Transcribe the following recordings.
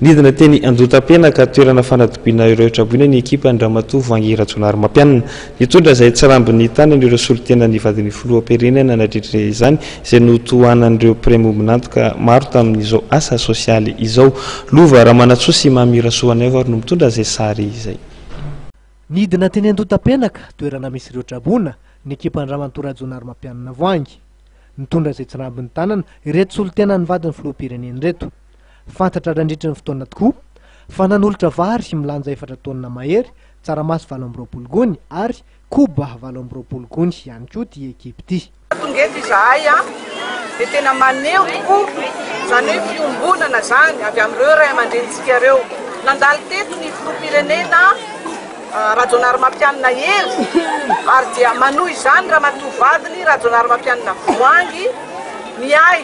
Nidina teny Andotapenaka toerana fanadobina ireo traboina ny ekipa Andramatoa Vangy Rajonary Mampianina. Nitondra izay tsarambiny tanany ireo solitena ny vadiny filoham-pirenena nadritra izany izay notohanan'ireo premominantoka maro tamin'izao asa sosialy izao. Lova Ramanatsoa sy Mamira Soaneva ary no mitondra izay sary izay. Nidina teny Andotapenaka toerana misy ireo trabona ny ekipa Andramatoa Rajonary Mampianina Vangy. Nitondra izay tsarambiny tanana ireto solitena ny vadiny filoham-pirenena reto. Fantatra randritra ny fotoana tokoa fa nanolotra vary milanja 4 taona mahery, tsaramaso 20 gony ary koba 20 gony ihany koa ty ekipa ty. Tongeto izahay dia tena maneho tokoa izany hoe fiombonana zany avy amin'ireo ray aman-drenitsika ireo. Nandalo teto ny filoham-pirenena Rajonary Mampianina hery ary dia manohy izany ramatoa vadiny Rajonary Mampianina Vangy miay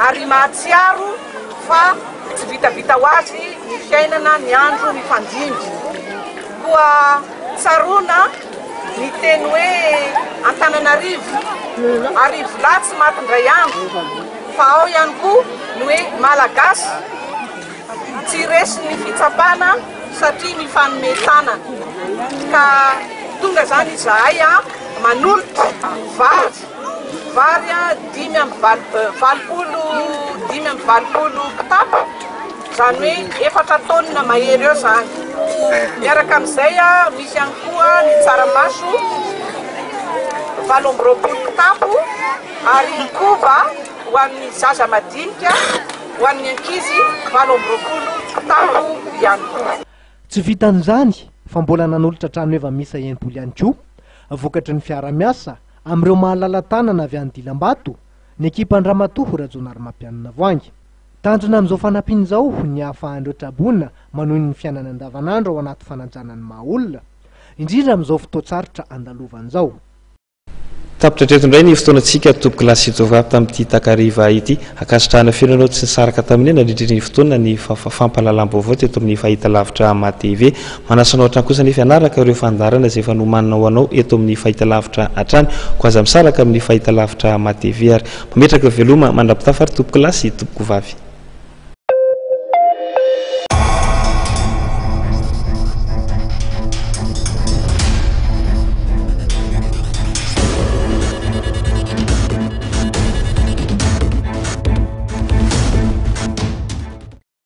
ary mahatsiaro fa tsy vitavita ho azy ny fiainana ny andro mifandimby. Koa tsaroana ny teny hoe Antananarivo arivo latsy matindray andro fa ao ihany koa ny hoe Malagasy tsy resy ny fitsapana satria mifanometana. Ka tonga zany izahay manolotra vary 5 kitapo zany hoe 4 taona mahery eo zany. Miaraka amin'izay misy ihany koa ny tsaramaso 20 kitapo ary koba ho an'ny zaza madinika ho an'ny ankizy 20 kitapo ihany koa. Tsy vitan'izany fa mbola nanolotra trano eva misa enipolo ihany koa vokatry ny fiara-miasa amin'ireo mahalala tanana avy any Dilambato ny ekipa Andramatoa Rajonary Mampianina Vangy. Tanjona amin'izao fanampiana izao ny ahafahan'ireo trabona manohy ny fiainana andavanandro ao anaty fananjanany mahaolona indrindra amin'izao fotoatsarotra andalovan'izao. Tapitra treto indray ny fotoanantsika topo kilasy itovavy tamin'ity takariva ity akasitrahana firenanao tsy nisaraka tamin'ny nandritra ny fotoana ny fampahalalam-baovao teto amin'ny fahitalavitra MATV. Manasanao hatrany kosa nefa ianaraka ireo fandarana izay efa nomanina ho anao eto amin'ny fahitalavitra hatrany ko aza misaraka amin'ny fahitalavitra MATV ary mametraka veloma mandrapitafy ary topo kilasy topoko vavy.